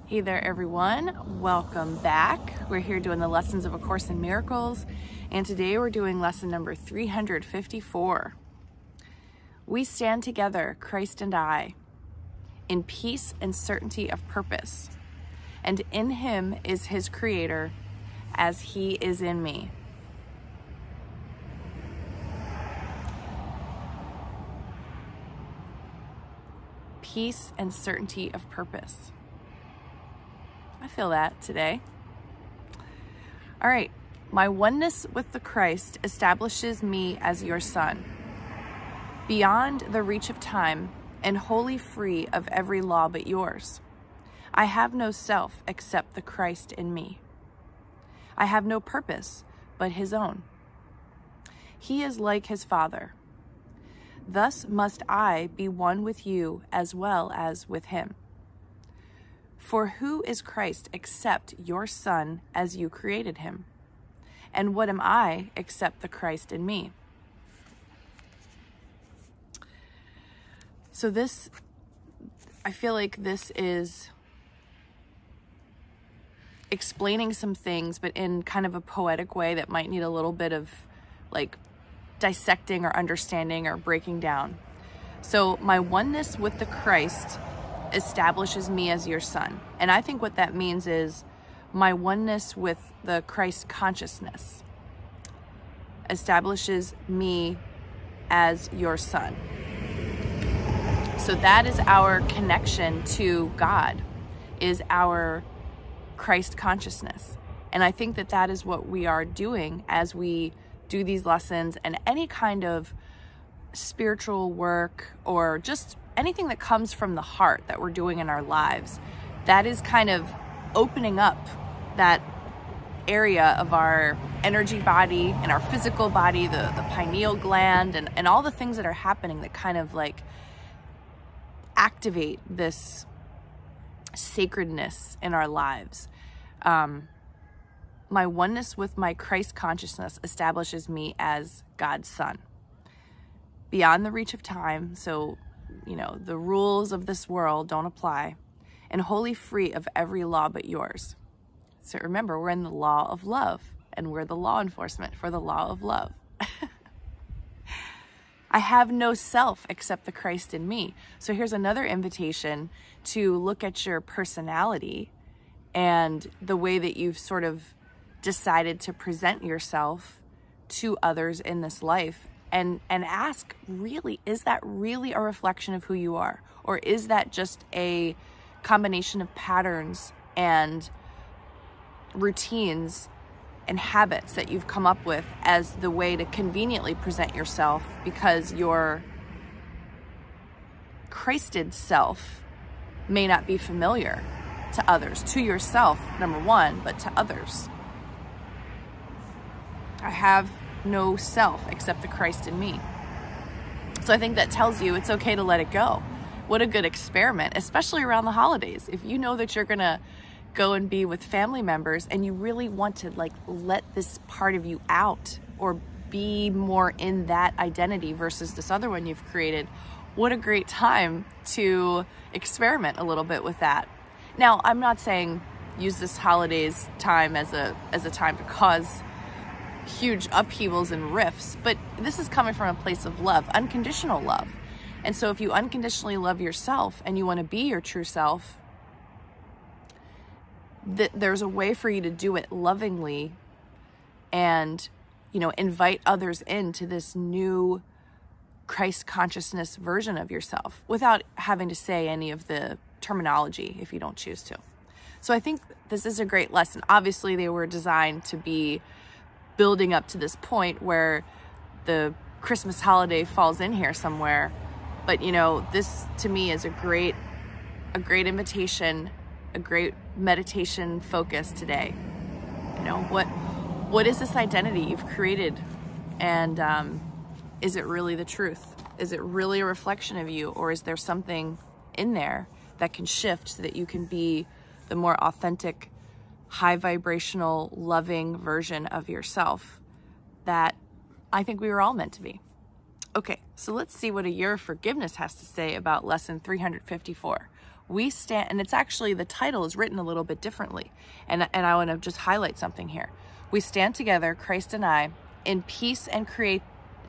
Hey there everyone, welcome back. We're here doing the lessons of A Course in Miracles, and today we're doing lesson number 354. We stand together, Christ and I, in peace and certainty of purpose, and in him is his creator, as he is in me. Peace and certainty of purpose. I feel that today. All right. My oneness with the Christ establishes me as your son, beyond the reach of time and wholly free of every law but yours. I have no self except the Christ in me. I have no purpose but his own. He is like his Father. Thus must I be one with you as well as with him. For who is Christ except your Son as you created him? And what am I except the Christ in me? So this, I feel like this is explaining some things, but in kind of a poetic way that might need a little bit of like dissecting or understanding or breaking down. So my oneness with the Christ establishes me as your son. And I think what that means is my oneness with the Christ consciousness establishes me as your son. So that is our connection to God, is our Christ consciousness. And I think that that is what we are doing as we do these lessons and any kind of spiritual work or just anything that comes from the heart that we're doing in our lives. That is kind of opening up that area of our energy body and our physical body, the pineal gland, and all the things that are happening that kind of like activate this sacredness in our lives. My oneness with my Christ consciousness establishes me as God's son, beyond the reach of time. So, you know, the rules of this world don't apply, and wholly free of every law but yours. So remember, we're in the law of love, and we're the law enforcement for the law of love. I have no self except the Christ in me. So here's another invitation to look at your personality and the way that you've sort of decided to present yourself to others in this life, and ask, really, is that really a reflection of who you are? Or is that just a combination of patterns and routines and habits that you've come up with as the way to conveniently present yourself, because your Christed self may not be familiar to others, to yourself, number one, but to others. I have no self except the Christ in me. So I think that tells you it's okay to let it go. What a good experiment, especially around the holidays. If you know that you're gonna go and be with family members and you really want to like let this part of you out or be more in that identity versus this other one you've created, what a great time to experiment a little bit with that. Now, I'm not saying use this holidays time as a time to cause huge upheavals and rifts, but this is coming from a place of love, unconditional love. And so if you unconditionally love yourself and you want to be your true self, there's a way for you to do it lovingly and, you know, invite others into this new Christ consciousness version of yourself without having to say any of the terminology if you don't choose to. So I think this is a great lesson. Obviously, they were designed to be building up to this point where the Christmas holiday falls in here somewhere. But, you know, this to me is a great invitation, a great meditation focus today. You know, what is this identity you've created? And is it really the truth? Is it really a reflection of you? Or is there something in there that can shift so that you can be the more authentic, high vibrational, loving version of yourself that I think we were all meant to be? Okay, so let's see what a year of forgiveness has to say about lesson 354. We stand, and it's actually, the title is written a little bit differently. And I want to just highlight something here. We stand together, Christ and I, in peace and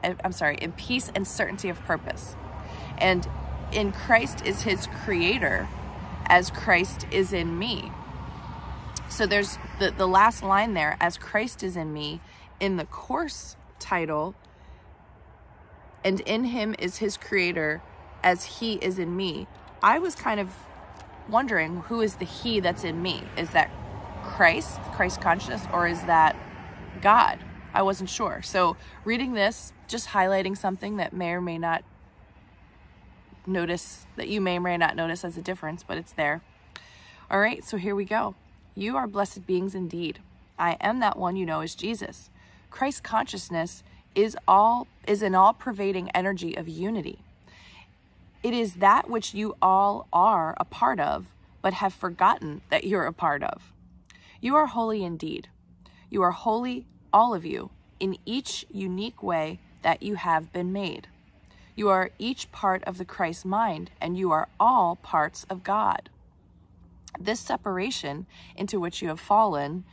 in peace and certainty of purpose. And in Christ is his creator, as Christ is in me. So there's the last line there, as Christ is in me, in the course title, and in him is his creator, as he is in me. I was kind of wondering, who is the he that's in me? Is that Christ consciousness, or is that God? I wasn't sure. So reading this, just highlighting something that may or may not notice, that you may or may not notice as a difference, but it's there. All right, so here we go. You are blessed beings indeed. I am that one you know as Jesus. Christ consciousness is an all-pervading energy of unity. It is that which you all are a part of, but have forgotten that you're a part of. You are holy indeed. You are holy, all of you, in each unique way that you have been made. You are each part of the Christ mind, and you are all parts of God. This separation into which you have fallen,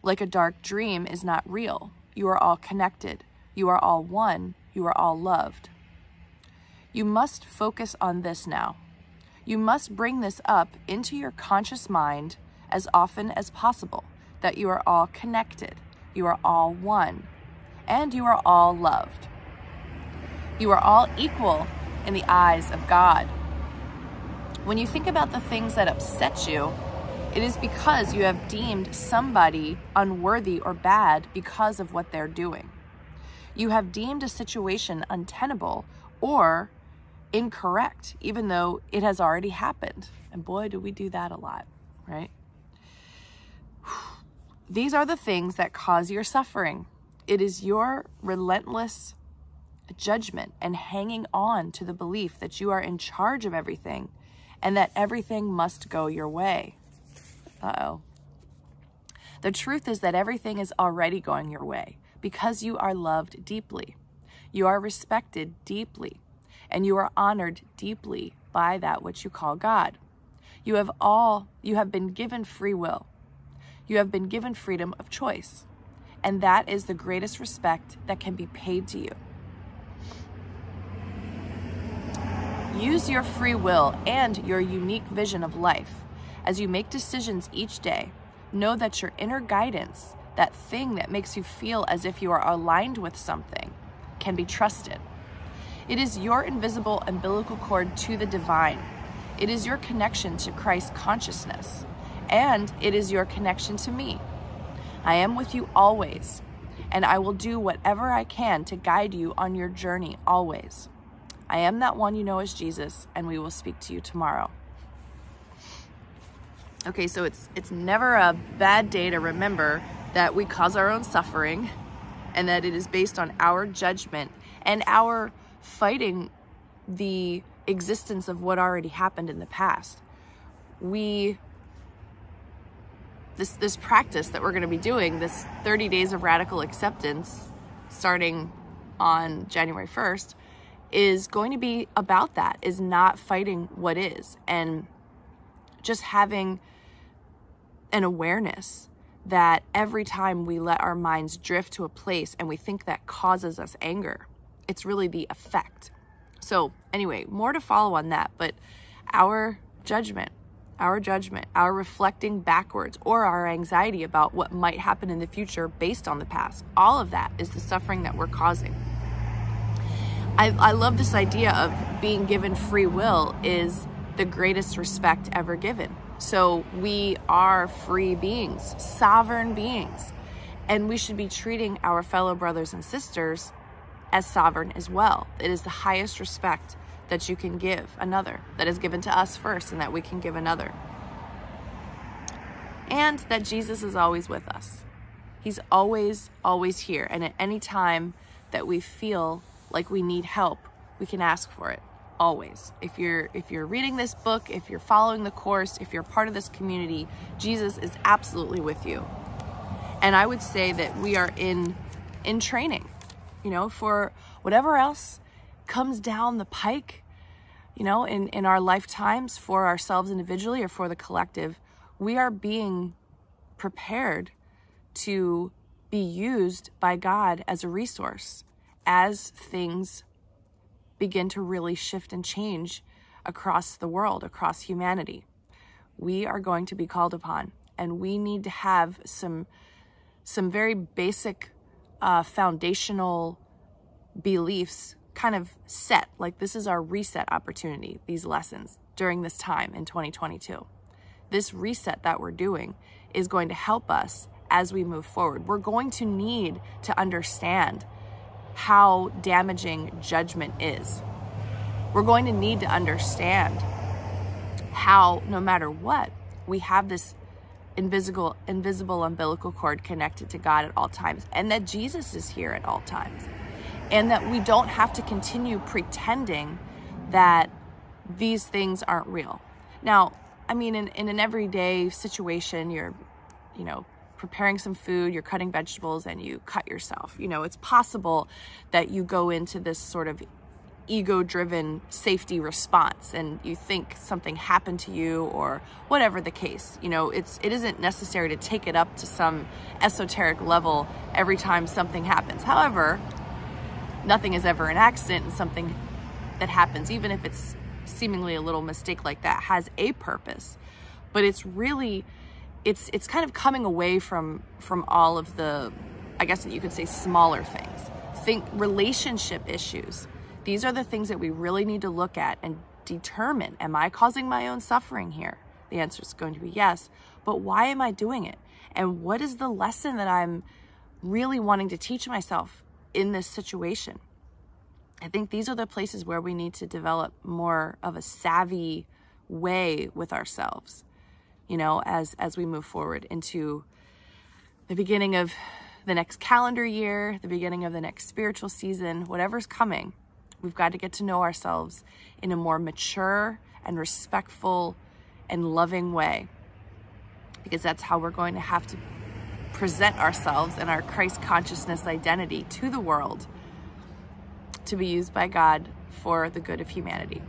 like a dark dream, is not real. You are all connected. You are all one. You are all loved. You must focus on this now. You must bring this up into your conscious mind as often as possible, that you are all connected, you are all one, and you are all loved. You are all equal in the eyes of God. When you think about the things that upset you, it is because you have deemed somebody unworthy or bad because of what they're doing. You have deemed a situation untenable or incorrect, even though it has already happened. And boy, do we do that a lot, right? These are the things that cause your suffering. It is your relentless judgment and hanging on to the belief that you are in charge of everything and that everything must go your way. Uh-oh. The truth is that everything is already going your way because you are loved deeply. You are respected deeply, and you are honored deeply by that which you call God. You have been given free will. You have been given freedom of choice, and that is the greatest respect that can be paid to you. Use your free will and your unique vision of life as you make decisions each day. Know that your inner guidance, that thing that makes you feel as if you are aligned with something, can be trusted. It is your invisible umbilical cord to the divine. It is your connection to Christ consciousness, and it is your connection to me. I am with you always, and I will do whatever I can to guide you on your journey always. I am that one you know as Jesus, and we will speak to you tomorrow. Okay, so it's never a bad day to remember that we cause our own suffering and that it is based on our judgment and our fighting the existence of what already happened in the past. This practice that we're going to be doing, this 30 days of radical acceptance starting on January 1st, is going to be about that, is not fighting what is, and just having an awareness that every time we let our minds drift to a place and we think that causes us anger, it's really the effect. So anyway, more to follow on that, but our judgment, our reflecting backwards, or our anxiety about what might happen in the future based on the past, all of that is the suffering that we're causing. I love this idea of being given free will is the greatest respect ever given. So we are free beings, sovereign beings, and we should be treating our fellow brothers and sisters as sovereign as well. It is the highest respect that you can give another, that is given to us first and that we can give another. And that Jesus is always with us. He's always, always here. And at any time that we feel like we need help, we can ask for it. Always. If you're reading this book, if you're following the course, if you're part of this community, Jesus is absolutely with you. And I would say that we are in training, for whatever else comes down the pike. you know, in our lifetimes, for ourselves individually or for the collective, we are being prepared to be used by God as a resource as things begin to really shift and change across the world, across humanity. We are going to be called upon, and we need to have some very basic foundational beliefs kind of set. Like, this is our reset opportunity, these lessons during this time in 2022. This reset that we're doing is going to help us as we move forward. We're going to need to understand how damaging judgment is. We're going to need to understand how, no matter what, we have this invisible umbilical cord connected to God at all times, and that Jesus is here at all times, and that we don't have to continue pretending that these things aren't real. Now, I mean, in an everyday situation, you're, you know, preparing some food, you're cutting vegetables, and you cut yourself. You know, it's possible that you go into this sort of ego-driven safety response and you think something happened to you, or whatever the case. You know, it isn't necessary to take it up to some esoteric level every time something happens. However, nothing is ever an accident, and something that happens, even if it's seemingly a little mistake like that, has a purpose. But it's really, it's kind of coming away from all of the, I guess you could say, smaller things. Think relationship issues. These are the things that we really need to look at and determine, am I causing my own suffering here? The answer is going to be yes, but why am I doing it? And what is the lesson that I'm really wanting to teach myself in this situation? I think these are the places where we need to develop more of a savvy way with ourselves, you know, as we move forward into the beginning of the next calendar year, the beginning of the next spiritual season, whatever's coming. We've got to get to know ourselves in a more mature and respectful and loving way, because that's how we're going to have to present ourselves and our Christ consciousness identity to the world, to be used by God for the good of humanity.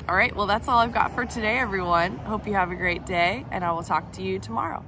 All right, well, that's all I've got for today, everyone. Hope you have a great day, and I will talk to you tomorrow.